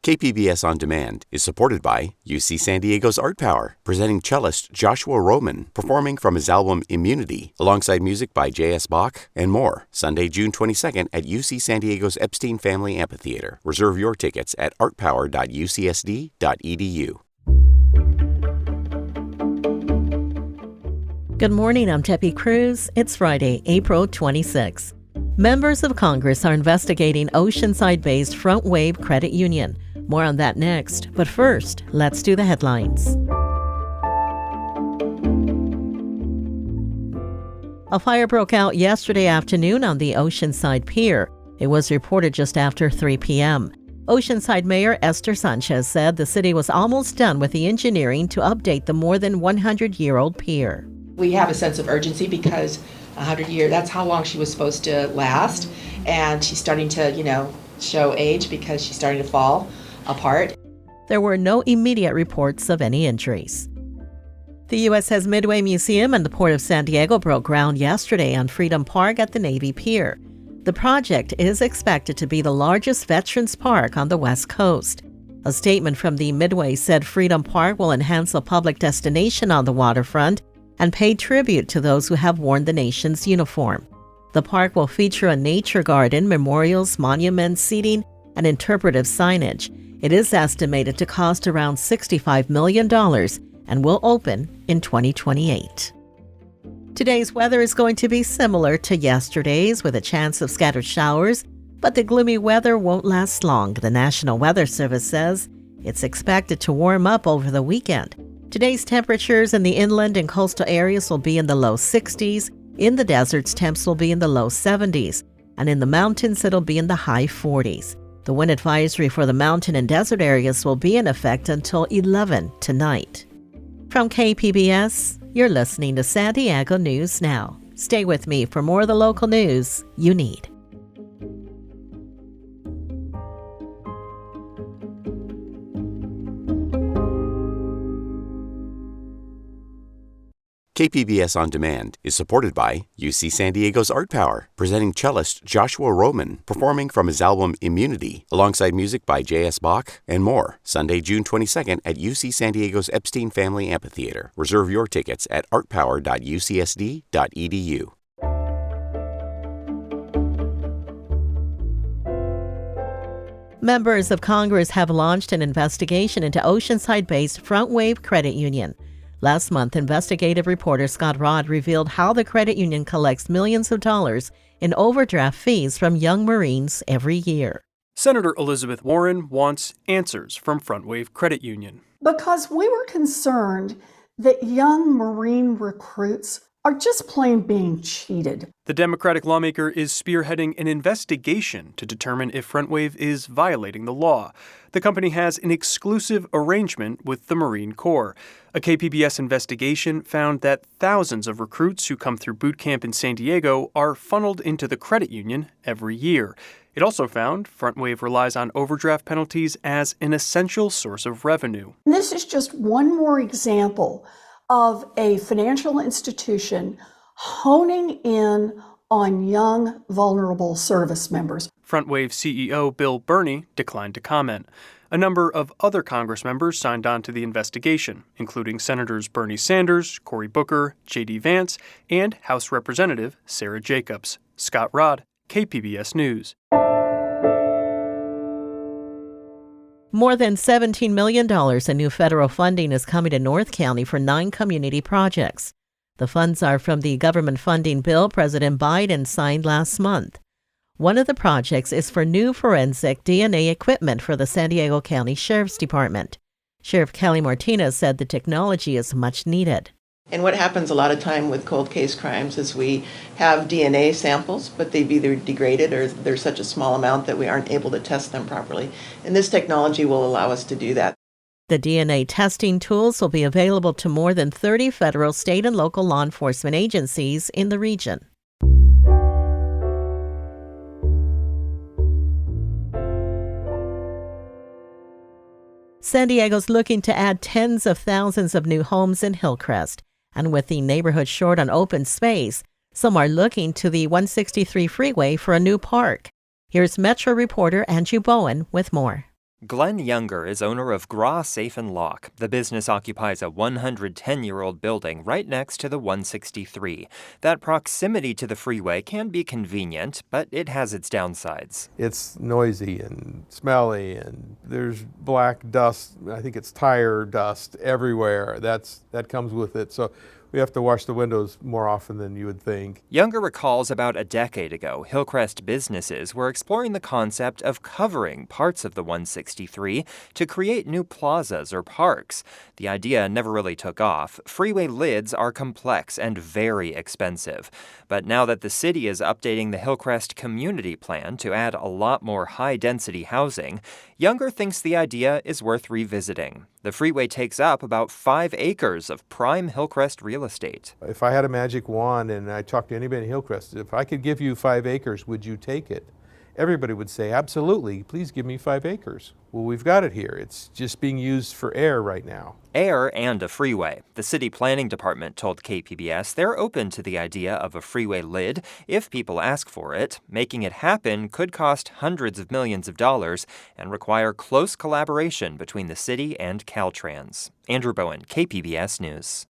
KPBS On Demand is supported by UC San Diego's Art Power, presenting cellist Joshua Roman, performing from his album Immunity, alongside music by J.S. Bach and more, Sunday, June 22nd at UC San Diego's Epstein Family Amphitheater. Reserve your tickets at artpower.ucsd.edu. Good morning, I'm Teppy Cruz. It's Friday, April 26. Members of Congress are investigating Oceanside-based Frontwave Credit Union. More on that next, but first, let's do the headlines. A fire broke out yesterday afternoon on the Oceanside Pier. It was reported just after 3 p.m. Oceanside Mayor Esther Sanchez said the city was almost done with the engineering to update the more than 100-year-old pier. We have a sense of urgency because 100 years, that's how long she was supposed to last. And she's starting to, show age because she's starting to fall apart. There were no immediate reports of any injuries. The USS Midway Museum and the Port of San Diego broke ground yesterday on Freedom Park at the Navy Pier. The project is expected to be the largest veterans park on the West Coast. A statement from the Midway said Freedom Park will enhance a public destination on the waterfront and pay tribute to those who have worn the nation's uniform. The park will feature a nature garden, memorials, monuments, seating, and interpretive signage. It is estimated to cost around $65 million and will open in 2028. Today's weather is going to be similar to yesterday's, with a chance of scattered showers, but the gloomy weather won't last long. The National Weather Service says it's expected to warm up over the weekend. Today's temperatures in the inland and coastal areas will be in the low 60s. In the deserts, temps will be in the low 70s. And in the mountains, it'll be in the high 40s. The wind advisory for the mountain and desert areas will be in effect until 11 tonight. From KPBS, you're listening to San Diego News Now. Stay with me for more of the local news you need. KPBS On Demand is supported by UC San Diego's Art Power, presenting cellist Joshua Roman, performing from his album Immunity, alongside music by J.S. Bach and more, Sunday, June 22nd at UC San Diego's Epstein Family Amphitheater. Reserve your tickets at artpower.ucsd.edu. Members of Congress have launched an investigation into Oceanside-based Frontwave Credit Union. Last month, investigative reporter Scott Rodd revealed how the credit union collects millions of dollars in overdraft fees from young Marines every year. Senator Elizabeth Warren wants answers from Frontwave Credit Union. Because we were concerned that young Marine recruits are just plain being cheated. The Democratic lawmaker is spearheading an investigation to determine if Frontwave is violating the law. The company has an exclusive arrangement with the Marine Corps. A KPBS investigation found that thousands of recruits who come through boot camp in San Diego are funneled into the credit union every year. It also found Frontwave relies on overdraft penalties as an essential source of revenue. This is just one more example of a financial institution honing in on young, vulnerable service members. Frontwave CEO Bill Burney declined to comment. A number of other Congress members signed on to the investigation, including Senators Bernie Sanders, Cory Booker, J.D. Vance, and House Representative Sarah Jacobs. Scott Rodd, KPBS News. More than $17 million in new federal funding is coming to North County for 9 community projects. The funds are from the government funding bill President Biden signed last month. One of the projects is for new forensic DNA equipment for the San Diego County Sheriff's Department. Sheriff Kelly Martinez said the technology is much needed. And what happens a lot of time with cold case crimes is we have DNA samples, but they've either degraded or there's such a small amount that we aren't able to test them properly. And this technology will allow us to do that. The DNA testing tools will be available to more than 30 federal, state, and local law enforcement agencies in the region. San Diego's looking to add tens of thousands of new homes in Hillcrest. And with the neighborhood short on open space, some are looking to the 163 freeway for a new park. Here's Metro reporter Andrew Bowen with more. Glenn Younger is owner of Gra Safe and Lock. The business occupies a 110-year-old building right next to the 163. That proximity to the freeway can be convenient, but it has its downsides. It's noisy and smelly, and there's black dust. I think it's tire dust everywhere. That comes with it. So we have to wash the windows more often than you would think. Younger recalls about a decade ago, Hillcrest businesses were exploring the concept of covering parts of the 163 to create new plazas or parks. The idea never really took off. Freeway lids are complex and very expensive. But now that the city is updating the Hillcrest community plan to add a lot more high-density housing, Younger thinks the idea is worth revisiting. The freeway takes up about 5 acres of prime Hillcrest real estate. If I had a magic wand and I talked to anybody in Hillcrest, if I could give you 5 acres, would you take it? Everybody would say, absolutely, please give me 5 acres. Well, we've got it here. It's just being used for air right now. Air and a freeway. The city planning department told KPBS they're open to the idea of a freeway lid if people ask for it. Making it happen could cost hundreds of millions of dollars and require close collaboration between the city and Caltrans. Andrew Bowen, KPBS News.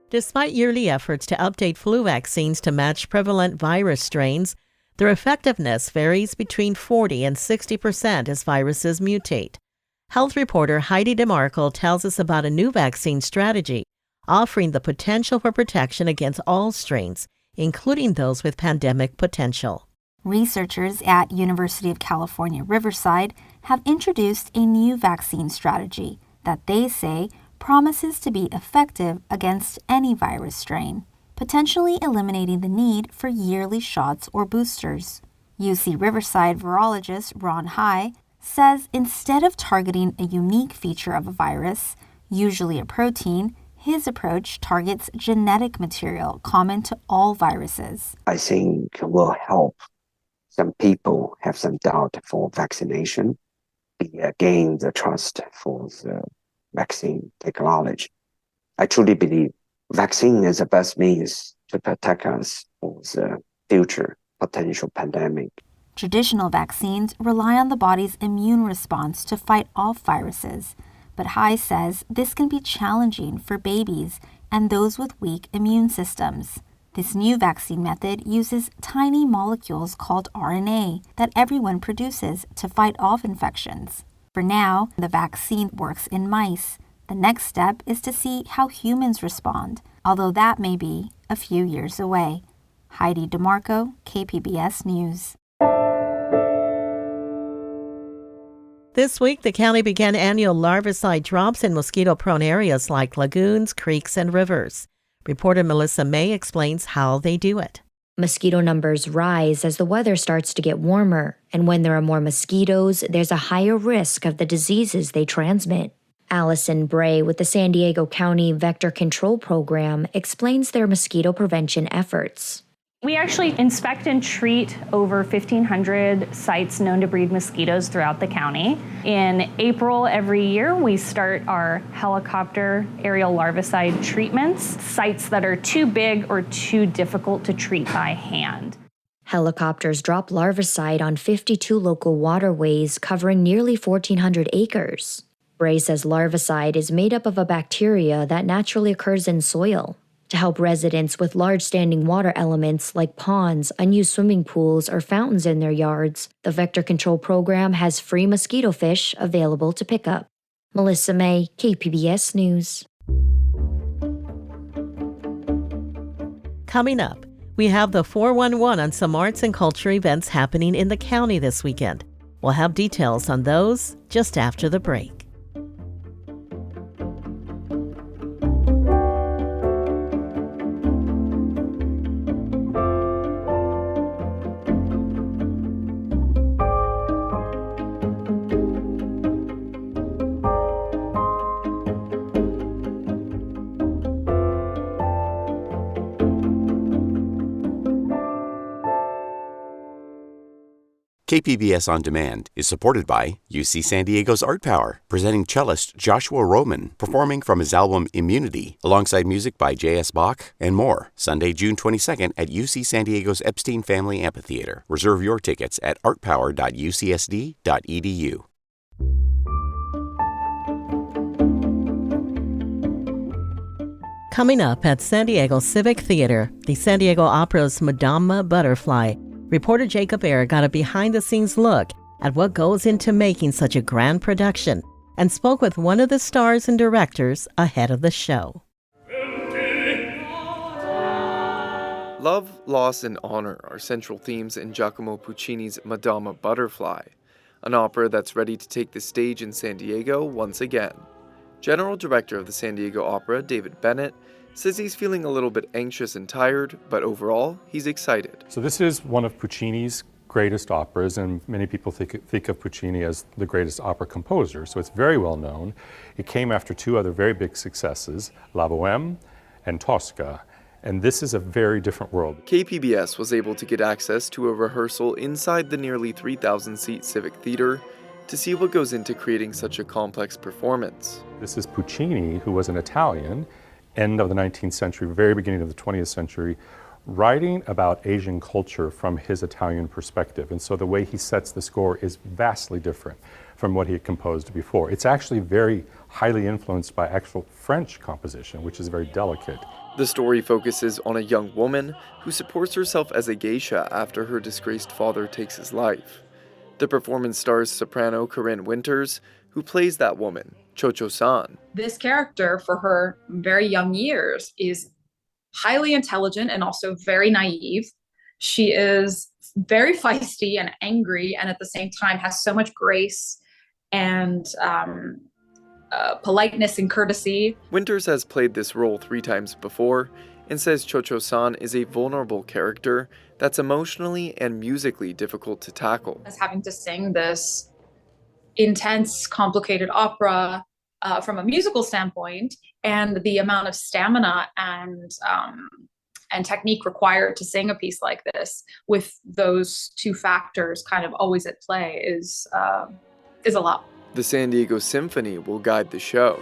Despite yearly efforts to update flu vaccines to match prevalent virus strains, their effectiveness varies between 40 and 60% as viruses mutate. Health reporter Heidi DeMarco tells us about a new vaccine strategy offering the potential for protection against all strains, including those with pandemic potential. Researchers at University of California, Riverside have introduced a new vaccine strategy that they say promises to be effective against any virus strain, potentially eliminating the need for yearly shots or boosters. UC Riverside virologist Ron Hai says instead of targeting a unique feature of a virus, usually a protein, his approach targets genetic material common to all viruses. I think will help some people have some doubt for vaccination, gain the trust for the vaccine technology. I truly believe vaccine is the best means to protect us for the future potential pandemic. Traditional vaccines rely on the body's immune response to fight off viruses, but Hai says this can be challenging for babies and those with weak immune systems. This new vaccine method uses tiny molecules called RNA that everyone produces to fight off infections. For now, the vaccine works in mice. The next step is to see how humans respond, although that may be a few years away. Heidi DeMarco, KPBS News. This week, the county began annual larvicide drops in mosquito-prone areas like lagoons, creeks, and rivers. Reporter Melissa May explains how they do it. Mosquito numbers rise as the weather starts to get warmer, and when there are more mosquitoes, there's a higher risk of the diseases they transmit. Allison Bray with the San Diego County Vector Control Program explains their mosquito prevention efforts. We actually inspect and treat over 1,500 sites known to breed mosquitoes throughout the county. In April every year, we start our helicopter aerial larvicide treatments, sites that are too big or too difficult to treat by hand. Helicopters drop larvicide on 52 local waterways covering nearly 1,400 acres. Bray says larvicide is made up of a bacteria that naturally occurs in soil. To help residents with large standing water elements like ponds, unused swimming pools, or fountains in their yards, the Vector Control Program has free mosquito fish available to pick up. Melissa May, KPBS News. Coming up, we have the 411 on some arts and culture events happening in the county this weekend. We'll have details on those just after the break. KPBS On Demand is supported by UC San Diego's Art Power, presenting cellist Joshua Roman, performing from his album Immunity, alongside music by J.S. Bach and more, Sunday, June 22nd at UC San Diego's Epstein Family Amphitheater. Reserve your tickets at artpower.ucsd.edu. Coming up at San Diego Civic Theater, the San Diego Opera's Madama Butterfly, reporter Jacob Ayer got a behind-the-scenes look at what goes into making such a grand production and spoke with one of the stars and directors ahead of the show. Love, loss, and honor are central themes in Giacomo Puccini's Madama Butterfly, an opera that's ready to take the stage in San Diego once again. General Director of the San Diego Opera, David Bennett, says he's feeling a little bit anxious and tired, but overall, he's excited. So this is one of Puccini's greatest operas, and many people think of Puccini as the greatest opera composer, so it's very well known. It came after two other very big successes, La Bohème and Tosca, and this is a very different world. KPBS was able to get access to a rehearsal inside the nearly 3,000-seat Civic Theater to see what goes into creating such a complex performance. This is Puccini, who was an Italian, end of the 19th century, very beginning of the 20th century, writing about Asian culture from his Italian perspective. And so the way he sets the score is vastly different from what he had composed before. It's actually very highly influenced by actual French composition, which is very delicate. The story focuses on a young woman who supports herself as a geisha after her disgraced father takes his life. The performance stars soprano Corinne Winters, who plays that woman, Cho-Cho-san. This character, for her very young years, is highly intelligent and also very naive. She is very feisty and angry, and at the same time has so much grace and politeness and courtesy. Winters has played this role 3 times before and says Cho-Cho-san is a vulnerable character that's emotionally and musically difficult to tackle. As having to sing this intense, complicated opera from a musical standpoint, and the amount of stamina and technique required to sing a piece like this, with those two factors kind of always at play, is a lot. The San Diego Symphony will guide the show.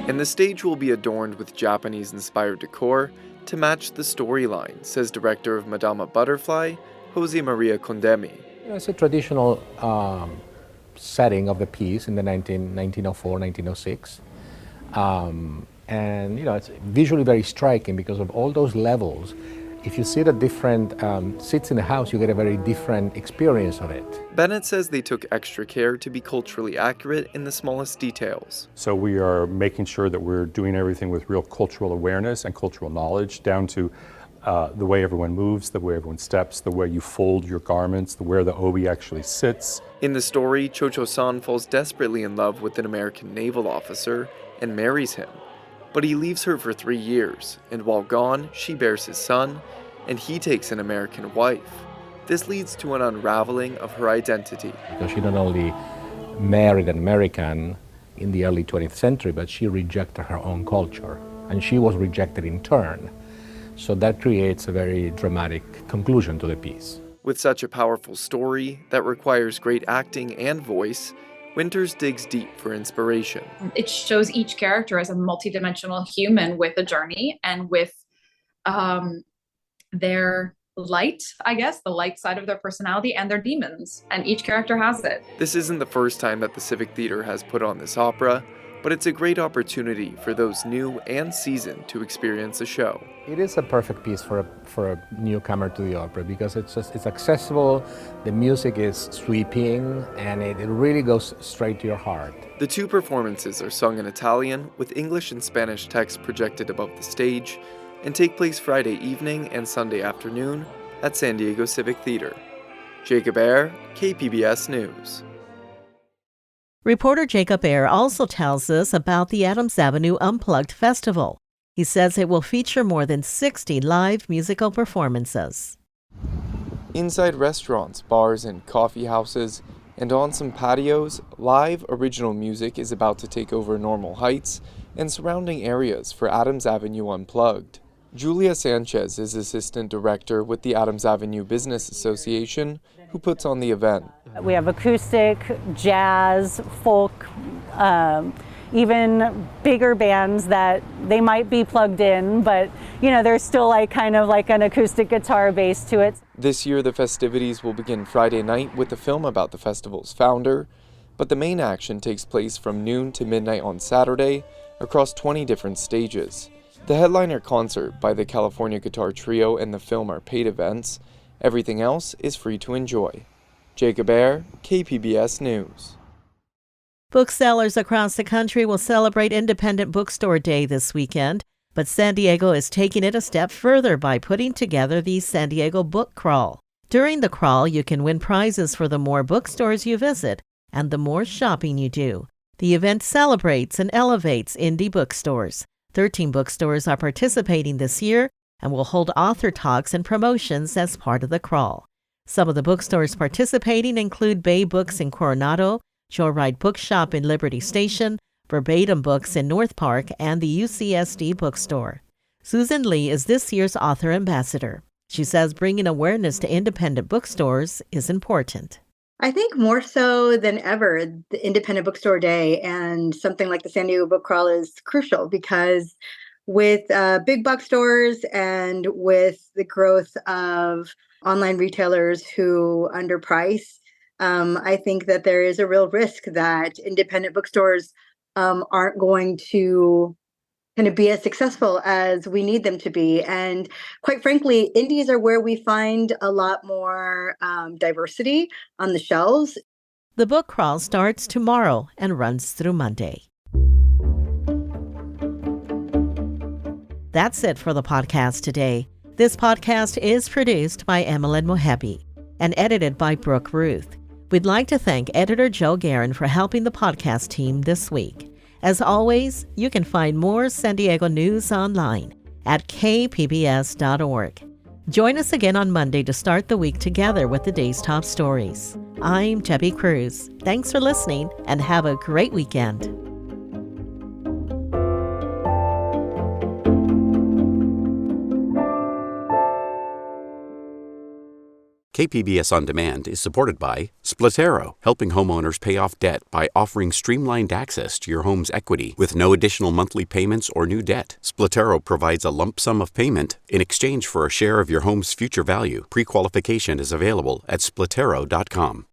And the stage will be adorned with Japanese-inspired decor to match the storyline, says director of Madama Butterfly, Jose Maria Condemi. It's a traditional setting of the piece in the 1904, 1906. And it's visually very striking because of all those levels. If you sit at different seats in the house, you get a very different experience of it. Bennett says they took extra care to be culturally accurate in the smallest details. So we are making sure that we're doing everything with real cultural awareness and cultural knowledge, down to the way everyone moves, the way everyone steps, the way you fold your garments, where the obi actually sits. In the story, Cho-Cho-san falls desperately in love with an American naval officer and marries him. But he leaves her for 3 years, and while gone, she bears his son, and he takes an American wife. This leads to an unraveling of her identity. Because she not only married an American in the early 20th century, but she rejected her own culture, and she was rejected in turn. So that creates a very dramatic conclusion to the piece. With such a powerful story that requires great acting and voice, Winters digs deep for inspiration. It shows each character as a multidimensional human with a journey and with their light, I guess, the light side of their personality, and their demons. And each character has it. This isn't the first time that the Civic Theater has put on this opera, but it's a great opportunity for those new and seasoned to experience the show. It is a perfect piece for a newcomer to the opera because it's accessible, the music is sweeping, and it really goes straight to your heart. The 2 performances are sung in Italian with English and Spanish text projected above the stage and take place Friday evening and Sunday afternoon at San Diego Civic Theater. Jacob Ayer, KPBS News. Reporter Jacob Ayer also tells us about the Adams Avenue Unplugged Festival. He says it will feature more than 60 live musical performances. Inside restaurants, bars, and coffee houses, and on some patios, live original music is about to take over Normal Heights and surrounding areas for Adams Avenue Unplugged. Julia Sanchez is assistant director with the Adams Avenue Business Association, who puts on the event. We have acoustic, jazz, folk, even bigger bands that they might be plugged in, but there's still kind of an acoustic guitar bass to it. This year, the festivities will begin Friday night with a film about the festival's founder, but the main action takes place from noon to midnight on Saturday across 20 different stages. The headliner concert by the California Guitar Trio and the film are paid events. Everything else is free to enjoy. Jacob Ayer, KPBS News. Booksellers across the country will celebrate Independent Bookstore Day this weekend, but San Diego is taking it a step further by putting together the San Diego Book Crawl. During the crawl, you can win prizes for the more bookstores you visit and the more shopping you do. The event celebrates and elevates indie bookstores. 13 bookstores are participating this year and will hold author talks and promotions as part of the crawl. Some of the bookstores participating include Bay Books in Coronado, Joyride Bookshop in Liberty Station, Verbatim Books in North Park, and the UCSD Bookstore. Susan Lee is this year's author ambassador. She says bringing awareness to independent bookstores is important. I think more so than ever, the Independent Bookstore Day and something like the San Diego Book Crawl is crucial because with big bookstores and with the growth of online retailers who underprice, I think that there is a real risk that independent bookstores aren't going to kind of be as successful as we need them to be. And quite frankly, indies are where we find a lot more diversity on the shelves. The book crawl starts tomorrow and runs through Monday. That's it for the podcast today. This podcast is produced by Emmeline Mohebi and edited by Brooke Ruth. We'd like to thank editor Joe Guerin for helping the podcast team this week. As always, you can find more San Diego news online at kpbs.org. Join us again on Monday to start the week together with the day's top stories. I'm Debbie Cruz. Thanks for listening and have a great weekend. KPBS On Demand is supported by Splatero, helping homeowners pay off debt by offering streamlined access to your home's equity with no additional monthly payments or new debt. Splatero provides a lump sum of payment in exchange for a share of your home's future value. Pre-qualification is available at splatero.com.